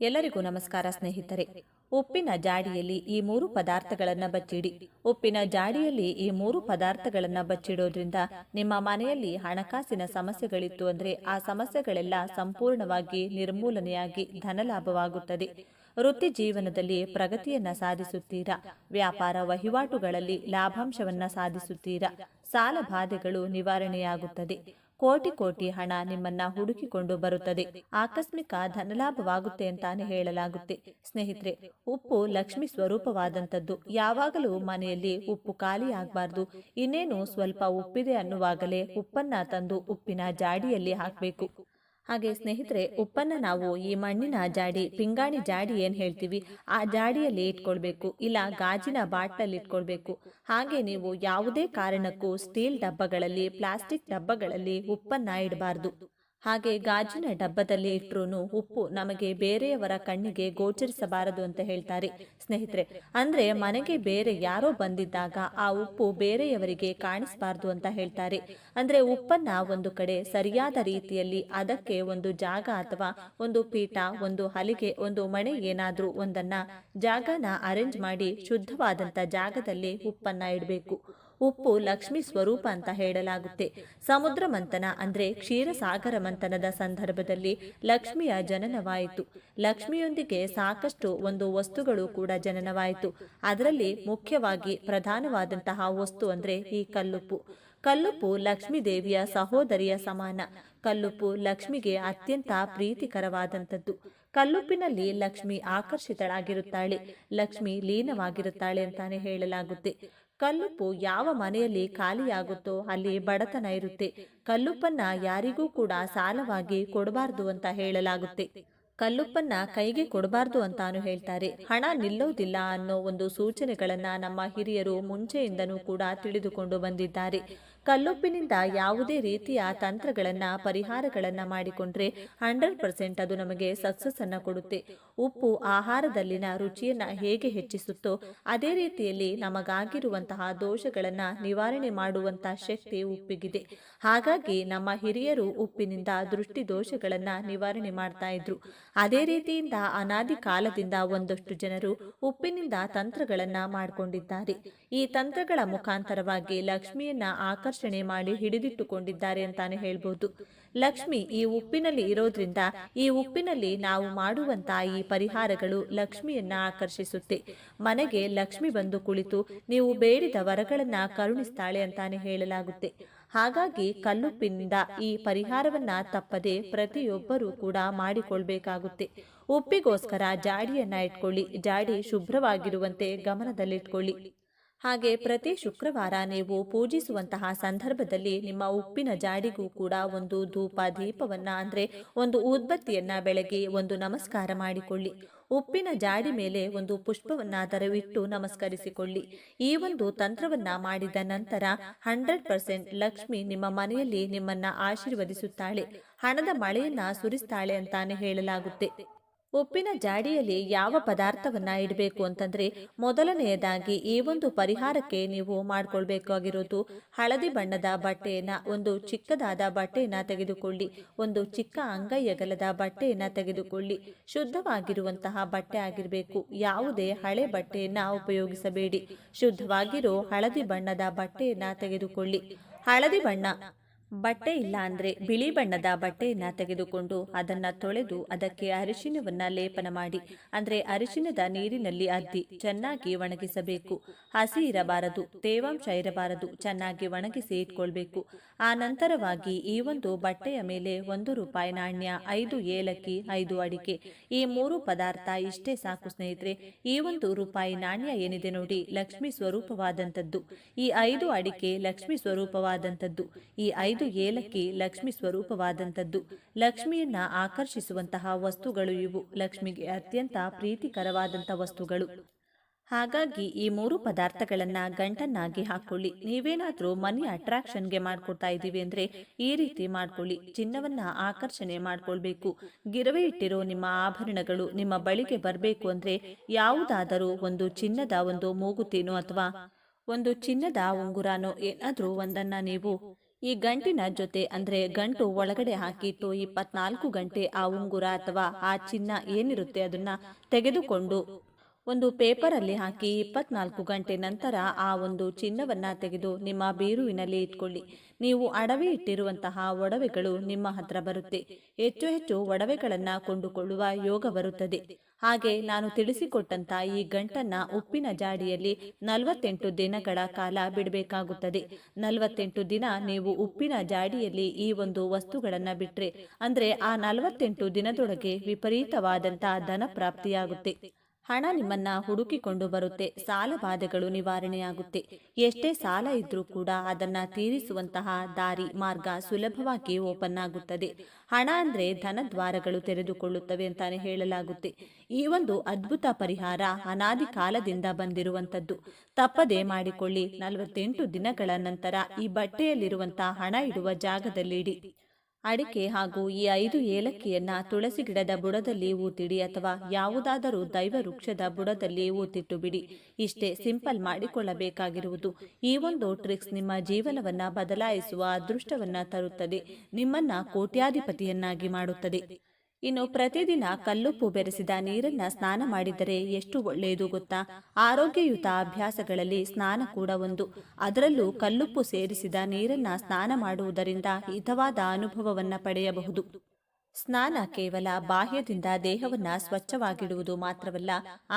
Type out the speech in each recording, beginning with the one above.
ಎಲ್ಲರಿಗೂ ನಮಸ್ಕಾರ ಸ್ನೇಹಿತರೆ. ಉಪ್ಪಿನ ಜಾಡಿಯಲ್ಲಿ ಈ ಮೂರು ಪದಾರ್ಥಗಳನ್ನು ಬಚ್ಚಿಡಿ. ಉಪ್ಪಿನ ಜಾಡಿಯಲ್ಲಿ ಈ ಮೂರು ಪದಾರ್ಥಗಳನ್ನು ಬಚ್ಚಿಡೋದ್ರಿಂದ ನಿಮ್ಮ ಮನೆಯಲ್ಲಿ ಹಣಕಾಸಿನ ಸಮಸ್ಯೆಗಳಿತ್ತು ಅಂದ್ರೆ ಆ ಸಮಸ್ಯೆಗಳೆಲ್ಲ ಸಂಪೂರ್ಣವಾಗಿ ನಿರ್ಮೂಲನೆಯಾಗಿ ಧನಲಾಭವಾಗುತ್ತದೆ. ವೃತ್ತಿ ಜೀವನದಲ್ಲಿ ಪ್ರಗತಿಯನ್ನ ಸಾಧಿಸುತ್ತೀರಾ, ವ್ಯಾಪಾರ ವಹಿವಾಟುಗಳಲ್ಲಿ ಲಾಭಾಂಶವನ್ನ ಸಾಧಿಸುತ್ತೀರಾ, ಸಾಲ ಬಾಧೆಗಳು ನಿವಾರಣೆಯಾಗುತ್ತದೆ, ಕೋಟಿ ಕೋಟಿ ಹಣ ನಿಮ್ಮನ್ನ ಹುಡುಕಿಕೊಂಡು ಬರುತ್ತದೆ, ಆಕಸ್ಮಿಕ ಧನಲಾಭವಾಗುತ್ತೆ ಅಂತಾನೆ ಹೇಳಲಾಗುತ್ತೆ. ಸ್ನೇಹಿತರೆ, ಉಪ್ಪು ಲಕ್ಷ್ಮಿ ಸ್ವರೂಪವಾದಂಥದ್ದು. ಯಾವಾಗಲೂ ಮನೆಯಲ್ಲಿ ಉಪ್ಪು ಖಾಲಿ ಆಗಬಾರ್ದು. ಇನ್ನೇನು ಸ್ವಲ್ಪ ಉಪ್ಪಿದೆ ಅನ್ನುವಾಗಲೇ ಉಪ್ಪನ್ನ ತಂದು ಉಪ್ಪಿನ ಜಾಡಿಯಲ್ಲಿ ಹಾಕಬೇಕು. ಹಾಗೆ ಸ್ನೇಹಿತರೆ, ಉಪ್ಪನ್ನ ನಾವು ಈ ಮಣ್ಣಿನ ಜಾಡಿ, ಪಿಂಗಾಣಿ ಜಾಡಿ ಏನ್ ಹೇಳ್ತೀವಿ ಆ ಜಾಡಿಯಲ್ಲಿ ಇಟ್ಕೊಳ್ಬೇಕು, ಇಲ್ಲ ಗಾಜಿನ ಬಾಟ್ಲಲ್ಲಿ ಇಟ್ಕೊಳ್ಬೇಕು. ಹಾಗೆ ನೀವು ಯಾವುದೇ ಕಾರಣಕ್ಕೂ ಸ್ಟೀಲ್ ಡಬ್ಬಗಳಲ್ಲಿ, ಪ್ಲಾಸ್ಟಿಕ್ ಡಬ್ಬಗಳಲ್ಲಿ ಉಪ್ಪನ್ನ ಇಡಬಾರ್ದು. ಹಾಗೆ ಗಾಜಿನ ಡಬ್ಬದಲ್ಲಿ ಇಟ್ಟರೂ ಉಪ್ಪು ನಮಗೆ ಬೇರೆಯವರ ಕಣ್ಣಿಗೆ ಗೋಚರಿಸಬಾರದು ಅಂತ ಹೇಳ್ತಾರೆ. ಸ್ನೇಹಿತರೆ, ಅಂದ್ರೆ ಮನೆಗೆ ಬೇರೆ ಯಾರೋ ಬಂದಿದ್ದಾಗ ಆ ಉಪ್ಪು ಬೇರೆಯವರಿಗೆ ಕಾಣಿಸಬಾರ್ದು ಅಂತ ಹೇಳ್ತಾರೆ. ಅಂದ್ರೆ ಉಪ್ಪನ್ನ ಒಂದು ಕಡೆ ಸರಿಯಾದ ರೀತಿಯಲ್ಲಿ ಅದಕ್ಕೆ ಒಂದು ಜಾಗ ಅಥವಾ ಒಂದು ಪೀಠ, ಒಂದು ಹಲಿಗೆ, ಒಂದು ಮಣೆ ಏನಾದ್ರೂ ಒಂದನ್ನ ಜಾಗನ ಅರೇಂಜ್ ಮಾಡಿ ಶುದ್ಧವಾದಂತ ಜಾಗದಲ್ಲಿ ಉಪ್ಪನ್ನ ಇಡಬೇಕು. ಉಪ್ಪು ಲಕ್ಷ್ಮಿ ಸ್ವರೂಪ ಅಂತ ಹೇಳಲಾಗುತ್ತೆ. ಸಮುದ್ರ ಮಂಥನ ಅಂದ್ರೆ ಕ್ಷೀರಸಾಗರ ಮಂಥನದ ಸಂದರ್ಭದಲ್ಲಿ ಲಕ್ಷ್ಮಿಯ ಜನನವಾಯಿತು. ಲಕ್ಷ್ಮಿಯೊಂದಿಗೆ ಸಾಕಷ್ಟು ಒಂದು ವಸ್ತುಗಳು ಕೂಡ ಜನನವಾಯಿತು. ಅದರಲ್ಲಿ ಮುಖ್ಯವಾಗಿ ಪ್ರಧಾನವಾದಂತಹ ವಸ್ತು ಅಂದ್ರೆ ಈ ಕಲ್ಲುಪ್ಪು. ಕಲ್ಲುಪ್ಪು ಲಕ್ಷ್ಮೀ ದೇವಿಯ ಸಹೋದರಿಯ ಸಮಾನ. ಕಲ್ಲುಪ್ಪು ಲಕ್ಷ್ಮಿಗೆ ಅತ್ಯಂತ ಪ್ರೀತಿಕರವಾದಂಥದ್ದು. ಕಲ್ಲುಪ್ಪಿನಲ್ಲಿ ಲಕ್ಷ್ಮಿ ಆಕರ್ಷಿತಳಾಗಿರುತ್ತಾಳೆ, ಲಕ್ಷ್ಮಿ ಲೀನವಾಗಿರುತ್ತಾಳೆ ಅಂತಾನೆ ಹೇಳಲಾಗುತ್ತೆ. ಕಲ್ಲುಪ್ಪು ಯಾವ ಮನೆಯಲ್ಲಿ ಖಾಲಿಯಾಗುತ್ತೋ ಅಲ್ಲಿ ಬಡತನ ಇರುತ್ತೆ. ಕಲ್ಲುಪ್ಪನ್ನ ಯಾರಿಗೂ ಕೂಡ ಸಾಲವಾಗಿ ಕೊಡಬಾರ್ದು ಅಂತ ಹೇಳಲಾಗುತ್ತೆ. ಕಲ್ಲುಪ್ಪನ್ನ ಕೈಗೆ ಕೊಡಬಾರ್ದು ಅಂತಾನು ಹೇಳ್ತಾರೆ. ಹಣ ನಿಲ್ಲೋದಿಲ್ಲ ಅನ್ನೋ ಒಂದು ಸೂಚನೆಗಳನ್ನ ನಮ್ಮ ಹಿರಿಯರು ಮುಂಚೆಯಿಂದನೂ ಕೂಡ ತಿಳಿದುಕೊಂಡು ಬಂದಿದ್ದಾರೆ. ಕಲ್ಲುಪ್ಪಿನಿಂದ ಯಾವುದೇ ರೀತಿಯ ತಂತ್ರಗಳನ್ನ, ಪರಿಹಾರಗಳನ್ನ ಮಾಡಿಕೊಂಡ್ರೆ 100% ಅದು ನಮಗೆ ಸಕ್ಸಸ್ ಅನ್ನ ಕೊಡುತ್ತೆ. ಉಪ್ಪು ಆಹಾರದಲ್ಲಿನ ರುಚಿಯನ್ನ ಹೇಗೆ ಹೆಚ್ಚಿಸುತ್ತೋ ಅದೇ ರೀತಿಯಲ್ಲಿ ನಮಗಾಗಿರುವಂತಹ ದೋಷಗಳನ್ನ ನಿವಾರಣೆ ಮಾಡುವಂತಹ ಶಕ್ತಿ ಉಪ್ಪಿಗಿದೆ. ಹಾಗಾಗಿ ನಮ್ಮ ಹಿರಿಯರು ಉಪ್ಪಿನಿಂದ ದೃಷ್ಟಿ ದೋಷಗಳನ್ನ ನಿವಾರಣೆ ಮಾಡ್ತಾ ಇದ್ರು. ಅದೇ ರೀತಿಯಿಂದ ಅನಾದಿ ಕಾಲದಿಂದ ಒಂದಷ್ಟು ಜನರು ಉಪ್ಪಿನಿಂದ ತಂತ್ರಗಳನ್ನ ಮಾಡಿಕೊಂಡಿದ್ದಾರೆ. ಈ ತಂತ್ರಗಳ ಮುಖಾಂತರವಾಗಿ ಲಕ್ಷ್ಮಿಯನ್ನ ಆಕರ್ಷಣೆ ಮಾಡಿ ಹಿಡಿದಿಟ್ಟುಕೊಂಡಿದ್ದಾರೆ ಅಂತಾನೆ ಹೇಳ್ಬೋದು. ಲಕ್ಷ್ಮಿ ಈ ಉಪ್ಪಿನಲ್ಲಿ ಇರೋದ್ರಿಂದ ಈ ಉಪ್ಪಿನಲ್ಲಿ ನಾವು ಮಾಡುವಂತಹ ಈ ಪರಿಹಾರಗಳು ಲಕ್ಷ್ಮಿಯನ್ನ ಆಕರ್ಷಿಸುತ್ತೆ. ಮನೆಗೆ ಲಕ್ಷ್ಮಿ ಬಂದು ಕುಳಿತು ನೀವು ಬೇಡಿದ ವರಗಳನ್ನ ಕರುಣಿಸ್ತಾಳೆ ಅಂತಾನೆ ಹೇಳಲಾಗುತ್ತೆ. ಹಾಗಾಗಿ ಕಲ್ಲುಪ್ಪಿನಿಂದ ಈ ಪರಿಹಾರವನ್ನ ತಪ್ಪದೆ ಪ್ರತಿಯೊಬ್ಬರೂ ಕೂಡ ಮಾಡಿಕೊಳ್ಬೇಕಾಗುತ್ತೆ. ಉಪ್ಪಿಗೋಸ್ಕರ ಜಾಡಿಯನ್ನ ಇಟ್ಕೊಳ್ಳಿ. ಜಾಡಿ ಶುಭ್ರವಾಗಿರುವಂತೆ ಗಮನದಲ್ಲಿಟ್ಕೊಳ್ಳಿ. ಹಾಗೆ ಪ್ರತಿ ಶುಕ್ರವಾರ ನೀವು ಪೂಜಿಸುವಂತಹ ಸಂದರ್ಭದಲ್ಲಿ ನಿಮ್ಮ ಉಪ್ಪಿನ ಜಾಡಿಗೂ ಕೂಡ ಒಂದು ಧೂಪ ದೀಪವನ್ನ ಅಂದ್ರೆ ಒಂದು ಊದ್ಬತ್ತಿಯನ್ನ ಬೆಳಗಿ ಒಂದು ನಮಸ್ಕಾರ ಮಾಡಿಕೊಳ್ಳಿ. ಉಪ್ಪಿನ ಜಾಡಿ ಮೇಲೆ ಒಂದು ಪುಷ್ಪವನ್ನಾದರೂ ಇಟ್ಟು ನಮಸ್ಕರಿಸಿಕೊಳ್ಳಿ. ಈ ಒಂದು ತಂತ್ರವನ್ನ ಮಾಡಿದ ನಂತರ 100% ಲಕ್ಷ್ಮಿ ನಿಮ್ಮ ಮನೆಯಲ್ಲಿ ನಿಮ್ಮನ್ನ ಆಶೀರ್ವದಿಸುತ್ತಾಳೆ, ಹಣದ ಮಳೆಯನ್ನ ಸುರಿಸ್ತಾಳೆ ಅಂತಾನೆ ಹೇಳಲಾಗುತ್ತೆ. ಉಪ್ಪಿನ ಜಾಡಿಯಲ್ಲಿ ಯಾವ ಪದಾರ್ಥವನ್ನ ಇಡಬೇಕು ಅಂತಂದ್ರೆ, ಮೊದಲನೆಯದಾಗಿ ಈ ಒಂದು ಪರಿಹಾರಕ್ಕೆ ನೀವು ಮಾಡ್ಕೊಳ್ಬೇಕಾಗಿರೋದು ಹಳದಿ ಬಣ್ಣದ ಬಟ್ಟೆಯನ್ನ, ಒಂದು ಚಿಕ್ಕದಾದ ಬಟ್ಟೆಯನ್ನ ತೆಗೆದುಕೊಳ್ಳಿ. ಒಂದು ಚಿಕ್ಕ ಅಂಗೈ ಅಗಲದ ಬಟ್ಟೆಯನ್ನ ತೆಗೆದುಕೊಳ್ಳಿ. ಶುದ್ಧವಾಗಿರುವಂತಹ ಬಟ್ಟೆ ಆಗಿರಬೇಕು. ಯಾವುದೇ ಹಳೆ ಬಟ್ಟೆಯನ್ನ ಉಪಯೋಗಿಸಬೇಡಿ. ಶುದ್ಧವಾಗಿರೋ ಹಳದಿ ಬಣ್ಣದ ಬಟ್ಟೆಯನ್ನ ತೆಗೆದುಕೊಳ್ಳಿ. ಹಳದಿ ಬಣ್ಣ ಬಟ್ಟೆ ಇಲ್ಲ ಅಂದ್ರೆ ಬಿಳಿ ಬಣ್ಣದ ಬಟ್ಟೆಯನ್ನ ತೆಗೆದುಕೊಂಡು ಅದನ್ನ ತೊಳೆದು ಅದಕ್ಕೆ ಅರಿಶಿನವನ್ನ ಲೇಪನ ಮಾಡಿ, ಅಂದ್ರೆ ಅರಿಶಿನದ ನೀರಿನಲ್ಲಿ ಅದ್ದಿ ಚೆನ್ನಾಗಿ ಒಣಗಿಸಬೇಕು. ಹಸಿ ಇರಬಾರದು, ತೇವಾಂಶ ಇರಬಾರದು, ಚೆನ್ನಾಗಿ ಒಣಗಿಸಿ ಇಟ್ಕೊಳ್ಬೇಕು. ಆ ನಂತರವಾಗಿ ಈ ಒಂದು ಬಟ್ಟೆಯ ಮೇಲೆ ₹1 ನಾಣ್ಯ, 5 ಏಲಕ್ಕಿ, 5 ಅಡಿಕೆ, ಈ 3 ಪದಾರ್ಥ ಇಷ್ಟೇ ಸಾಕು ಸ್ನೇಹಿತರೆ. ಈ ₹1 ನಾಣ್ಯ ಏನಿದೆ ನೋಡಿ, ಲಕ್ಷ್ಮಿ ಸ್ವರೂಪವಾದಂಥದ್ದು. ಈ 5 ಅಡಿಕೆ ಲಕ್ಷ್ಮಿ ಸ್ವರೂಪವಾದಂಥದ್ದು. ಈ 5 ಏಲಕ್ಕಿ ಲಕ್ಷ್ಮಿ ಸ್ವರೂಪವಾದಂಥದ್ದು. ಲಕ್ಷ್ಮಿಯನ್ನ ಆಕರ್ಷಿಸುವಂತಹ ವಸ್ತುಗಳು ಇವು. ಲಕ್ಷ್ಮಿಗೆ ಅತ್ಯಂತ ಪ್ರೀತಿಕರವಾದಂಥ ವಸ್ತುಗಳು. ಹಾಗಾಗಿ ಈ 3 ಪದಾರ್ಥಗಳನ್ನ ಗಂಟನ್ನಾಗಿ ಹಾಕೊಳ್ಳಿ. ನೀವೇನಾದ್ರೂ ಮನಿ ಅಟ್ರಾಕ್ಷನ್ಗೆ ಮಾಡ್ಕೊಡ್ತಾ ಇದ್ದೀವಿ ಅಂದ್ರೆ ಈ ರೀತಿ ಮಾಡ್ಕೊಳ್ಳಿ. ಚಿನ್ನವನ್ನ ಆಕರ್ಷಣೆ ಮಾಡ್ಕೊಳ್ಬೇಕು. ಗಿರವೆ ಇಟ್ಟಿರೋ ನಿಮ್ಮ ಆಭರಣಗಳು ನಿಮ್ಮ ಬಳಿಗೆ ಬರಬೇಕು ಅಂದ್ರೆ ಯಾವುದಾದರೂ ಒಂದು ಚಿನ್ನದ ಒಂದು ಮೂಗುತಿನೋ ಅಥವಾ ಒಂದು ಚಿನ್ನದ ಉಂಗುರನೋ ಏನಾದ್ರೂ ಒಂದನ್ನ ನೀವು ಈ ಗಂಟಿನ ಜೊತೆ ಅಂದ್ರೆ ಗಂಟು ಒಳಗಡೆ ಹಾಕಿಟ್ಟು 24 ಗಂಟೆ ಆ ಉಂಗುರ ಅಥವಾ ಆ ಚಿನ್ನ ಏನಿರುತ್ತೆ ಅದನ್ನ ತೆಗೆದುಕೊಂಡು ಒಂದು ಪೇಪರಲ್ಲಿ ಹಾಕಿ 24 ಗಂಟೆ ನಂತರ ಆ ಒಂದು ಚಿನ್ನವನ್ನ ತೆಗೆದು ನಿಮ್ಮ ಬೀರುವಿನಲ್ಲಿ ಇಟ್ಕೊಳ್ಳಿ. ನೀವು ಅಡವಿ ಇಟ್ಟಿರುವಂತಹ ಒಡವೆಗಳು ನಿಮ್ಮ ಹತ್ರ ಬರುತ್ತೆ. ಹೆಚ್ಚು ಹೆಚ್ಚು ಒಡವೆಗಳನ್ನ ಕೊಂಡುಕೊಳ್ಳುವ ಯೋಗ ಬರುತ್ತದೆ. ಹಾಗೆ ನಾನು ತಿಳಿಸಿಕೊಟ್ಟಂತ ಈ ಗಂಟನ್ನ ಉಪ್ಪಿನ ಜಾಡಿಯಲ್ಲಿ 48 ದಿನಗಳ ಕಾಲ ಬಿಡಬೇಕಾಗುತ್ತದೆ. 48 ದಿನ ನೀವು ಉಪ್ಪಿನ ಜಾಡಿಯಲ್ಲಿ ಈ ಒಂದು ವಸ್ತುಗಳನ್ನ ಬಿಟ್ರೆ ಅಂದ್ರೆ ಆ 48 ದಿನದೊಳಗೆ ವಿಪರೀತವಾದಂತಹ ಧನ ಪ್ರಾಪ್ತಿಯಾಗುತ್ತೆ. ಹಣ ನಿಮ್ಮನ್ನ ಹುಡುಕಿಕೊಂಡು ಬರುತ್ತೆ. ಸಾಲ ಬಾಧೆಗಳು ನಿವಾರಣೆಯಾಗುತ್ತೆ. ಎಷ್ಟೇ ಸಾಲ ಇದ್ರೂ ಕೂಡ ಅದನ್ನ ತೀರಿಸುವಂತಹ ದಾರಿ ಮಾರ್ಗ ಸುಲಭವಾಗಿ ಓಪನ್ ಆಗುತ್ತದೆ. ಹಣ ಅಂದ್ರೆ ಧನದ್ವಾರಗಳು ತೆರೆದುಕೊಳ್ಳುತ್ತವೆ ಅಂತಾನೆ ಹೇಳಲಾಗುತ್ತೆ. ಈ ಒಂದು ಅದ್ಭುತ ಪರಿಹಾರ ಅನಾದಿ ಕಾಲದಿಂದ ಬಂದಿರುವಂತದ್ದು. ತಪ್ಪದೆ ಮಾಡಿಕೊಳ್ಳಿ. 48 ದಿನಗಳ ನಂತರ ಈ ಬಟ್ಟೆಯಲ್ಲಿರುವಂತಹ ಹಣ ಇಡುವ ಜಾಗದಲ್ಲಿ ಇಡಿ. ಅಡಿಕೆ ಹಾಗೂ ಈ 5 ಏಲಕ್ಕಿಯನ್ನ ತುಳಸಿ ಗಿಡದ ಬುಡದಲ್ಲಿ ಊತಿಡಿ ಅಥವಾ ಯಾವುದಾದರೂ ದೈವ ವೃಕ್ಷದ ಬುಡದಲ್ಲಿ ಊತಿಟ್ಟು ಬಿಡಿ. ಇಷ್ಟೇ ಸಿಂಪಲ್ ಮಾಡಿಕೊಳ್ಳಬೇಕಾಗಿರುವುದು. ಈ ಒಂದು ಟ್ರಿಕ್ಸ್ ನಿಮ್ಮ ಜೀವನವನ್ನ ಬದಲಾಯಿಸುವ ಅದೃಷ್ಟವನ್ನ ತರುತ್ತದೆ. ನಿಮ್ಮನ್ನ ಕೋಟ್ಯಾಧಿಪತಿಯನ್ನಾಗಿ ಮಾಡುತ್ತದೆ. ಇನ್ನು ಪ್ರತಿದಿನ ಕಲ್ಲುಪ್ಪು ಬೆರೆಸಿದ ನೀರನ್ನ ಸ್ನಾನ ಮಾಡಿದರೆ ಎಷ್ಟು ಒಳ್ಳೆಯದು ಗೊತ್ತಾ? ಆರೋಗ್ಯಯುತ ಅಭ್ಯಾಸಗಳಲ್ಲಿ ಸ್ನಾನ ಕೂಡ ಒಂದು. ಅದರಲ್ಲೂ ಕಲ್ಲುಪ್ಪು ಸೇರಿಸಿದ ನೀರನ್ನ ಸ್ನಾನ ಮಾಡುವುದರಿಂದ ಹಿತವಾದ ಅನುಭವವನ್ನ ಪಡೆಯಬಹುದು. ಸ್ನಾನ ಕೇವಲ ಬಾಹ್ಯದಿಂದ ದೇಹವನ್ನ ಸ್ವಚ್ಛವಾಗಿಡುವುದು ಮಾತ್ರವಲ್ಲ,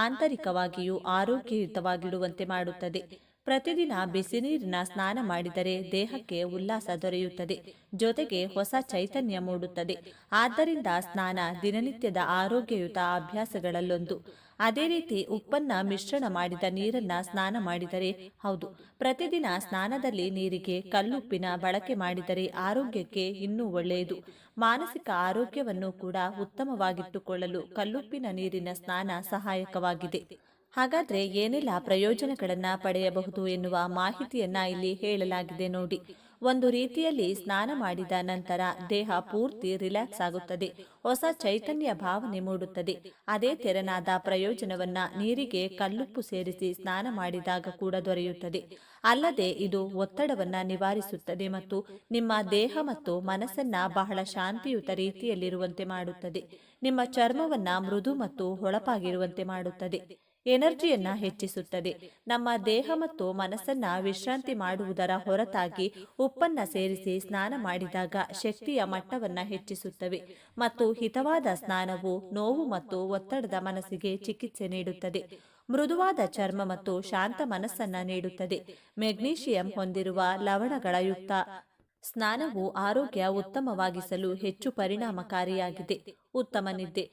ಆಂತರಿಕವಾಗಿಯೂ ಆರೋಗ್ಯಯುತವಾಗಿಡುವಂತೆ ಮಾಡುತ್ತದೆ. ಪ್ರತಿದಿನ ಬಿಸಿ ನೀರಿನ ಸ್ನಾನ ಮಾಡಿದರೆ ದೇಹಕ್ಕೆ ಉಲ್ಲಾಸ ದೊರೆಯುತ್ತದೆ, ಜೊತೆಗೆ ಹೊಸ ಚೈತನ್ಯ ಮೂಡುತ್ತದೆ. ಆದ್ದರಿಂದ ಸ್ನಾನ ದಿನನಿತ್ಯದ ಆರೋಗ್ಯಯುತ ಅಭ್ಯಾಸಗಳಲ್ಲೊಂದು. ಅದೇ ರೀತಿ ಉಪ್ಪನ್ನ ಮಿಶ್ರಣ ಮಾಡಿದ ನೀರನ್ನ ಸ್ನಾನ ಮಾಡಿದರೆ, ಹೌದು, ಪ್ರತಿದಿನ ಸ್ನಾನದಲ್ಲಿ ನೀರಿಗೆ ಕಲ್ಲುಪ್ಪಿನ ಬಳಕೆ ಮಾಡಿದರೆ ಆರೋಗ್ಯಕ್ಕೆ ಇನ್ನೂ ಒಳ್ಳೆಯದು. ಮಾನಸಿಕ ಆರೋಗ್ಯವನ್ನು ಕೂಡ ಉತ್ತಮವಾಗಿಟ್ಟುಕೊಳ್ಳಲು ಕಲ್ಲುಪ್ಪಿನ ನೀರಿನ ಸ್ನಾನ ಸಹಾಯಕವಾಗಿದೆ. ಹಾಗಾದ್ರೆ ಏನೆಲ್ಲ ಪ್ರಯೋಜನಗಳನ್ನ ಪಡೆಯಬಹುದು ಎನ್ನುವ ಮಾಹಿತಿಯನ್ನ ಇಲ್ಲಿ ಹೇಳಲಾಗಿದೆ ನೋಡಿ. ಒಂದು ರೀತಿಯಲ್ಲಿ ಸ್ನಾನ ಮಾಡಿದ ನಂತರ ದೇಹ ಪೂರ್ತಿ ರಿಲ್ಯಾಕ್ಸ್ ಆಗುತ್ತದೆ, ಹೊಸ ಚೈತನ್ಯ ಭಾವನೆ ಮೂಡುತ್ತದೆ. ಅದೇ ತೆರನಾದ ಪ್ರಯೋಜನವನ್ನ ನೀರಿಗೆ ಕಲ್ಲುಪ್ಪು ಸೇರಿಸಿ ಸ್ನಾನ ಮಾಡಿದಾಗ ಕೂಡ ದೊರೆಯುತ್ತದೆ. ಅಲ್ಲದೆ ಇದು ಒತ್ತಡವನ್ನ ನಿವಾರಿಸುತ್ತದೆ ಮತ್ತು ನಿಮ್ಮ ದೇಹ ಮತ್ತು ಮನಸ್ಸನ್ನ ಬಹಳ ಶಾಂತಿಯುತ ರೀತಿಯಲ್ಲಿರುವಂತೆ ಮಾಡುತ್ತದೆ. ನಿಮ್ಮ ಚರ್ಮವನ್ನ ಮೃದು ಮತ್ತು ಹೊಳಪಾಗಿರುವಂತೆ ಮಾಡುತ್ತದೆ. ಎನರ್ಜಿಯನ್ನ ಹೆಚ್ಚಿಸುತ್ತದೆ. ನಮ್ಮ ದೇಹ ಮತ್ತು ಮನಸ್ಸನ್ನ ವಿಶ್ರಾಂತಿ ಮಾಡುವುದರ ಹೊರತಾಗಿ ಉಪ್ಪನ್ನ ಸೇರಿಸಿ ಸ್ನಾನ ಮಾಡಿದಾಗ ಶಕ್ತಿಯ ಮಟ್ಟವನ್ನ ಹೆಚ್ಚಿಸುತ್ತವೆ ಮತ್ತು ಹಿತವಾದ ಸ್ನಾನವು ನೋವು ಮತ್ತು ಒತ್ತಡದ ಮನಸ್ಸಿಗೆ ಚಿಕಿತ್ಸೆ ನೀಡುತ್ತದೆ. ಮೃದುವಾದ ಚರ್ಮ ಮತ್ತು ಶಾಂತ ಮನಸ್ಸನ್ನ ನೀಡುತ್ತದೆ. ಮೆಗ್ನೀಷಿಯಂ ಹೊಂದಿರುವ ಲವಣಗಳ ಯುಕ್ತ ಸ್ನಾನವು ಆರೋಗ್ಯ ಉತ್ತಮವಾಗಿಸಲು ಹೆಚ್ಚು ಪರಿಣಾಮಕಾರಿಯಾಗಿದೆ. ಉತ್ತಮ ನಿದ್ದೆ.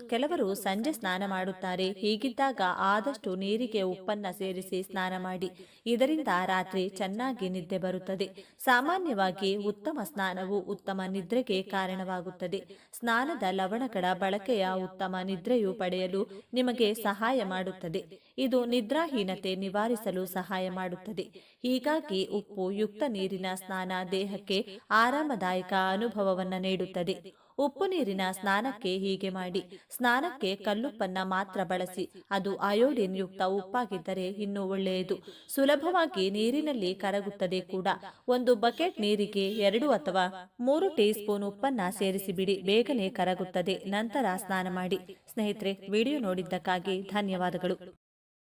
ಕೆಲವರು ಸಂಜೆ ಸ್ನಾನ ಮಾಡುತ್ತಾರೆ. ಹೀಗಿದ್ದಾಗ ಆದಷ್ಟು ನೀರಿಗೆ ಉಪ್ಪನ್ನ ಸೇರಿಸಿ ಸ್ನಾನ ಮಾಡಿ. ಇದರಿಂದ ರಾತ್ರಿ ಚೆನ್ನಾಗಿ ನಿದ್ದೆ ಬರುತ್ತದೆ. ಸಾಮಾನ್ಯವಾಗಿ ಉತ್ತಮ ಸ್ನಾನವು ಉತ್ತಮ ನಿದ್ರೆಗೆ ಕಾರಣವಾಗುತ್ತದೆ. ಸ್ನಾನದ ಲವಣಗಳ ಬಳಕೆಯ ಉತ್ತಮ ನಿದ್ರೆಯು ಪಡೆಯಲು ನಿಮಗೆ ಸಹಾಯ ಮಾಡುತ್ತದೆ. ಇದು ನಿದ್ರಾಹೀನತೆ ನಿವಾರಿಸಲು ಸಹಾಯ ಮಾಡುತ್ತದೆ. ಹೀಗಾಗಿ ಉಪ್ಪು ಯುಕ್ತ ನೀರಿನ ಸ್ನಾನ ದೇಹಕ್ಕೆ ಆರಾಮದಾಯಕ ಅನುಭವವನ್ನು ನೀಡುತ್ತದೆ. ಉಪ್ಪು ನೀರಿನ ಸ್ನಾನಕ್ಕೆ ಹೀಗೆ ಮಾಡಿ. ಸ್ನಾನಕ್ಕೆ ಕಲ್ಲುಪ್ಪನ್ನ ಮಾತ್ರ ಬಳಸಿ. ಅದು ಅಯೋಡಿನ್ ಯುಕ್ತ ಉಪ್ಪಾಗಿದ್ದರೆ ಇನ್ನೂ ಒಳ್ಳೆಯದು. ಸುಲಭವಾಗಿ ನೀರಿನಲ್ಲಿ ಕರಗುತ್ತದೆ ಕೂಡ. ಒಂದು ಬಕೆಟ್ ನೀರಿಗೆ 2 ಅಥವಾ 3 ಟೀ ಸ್ಪೂನ್ ಉಪ್ಪನ್ನ ಸೇರಿಸಿಬಿಡಿ. ಬೇಗನೆ ಕರಗುತ್ತದೆ. ನಂತರ ಸ್ನಾನ ಮಾಡಿ. ಸ್ನೇಹಿತರೆ, ವಿಡಿಯೋ ನೋಡಿದ್ದಕ್ಕಾಗಿ ಧನ್ಯವಾದಗಳು.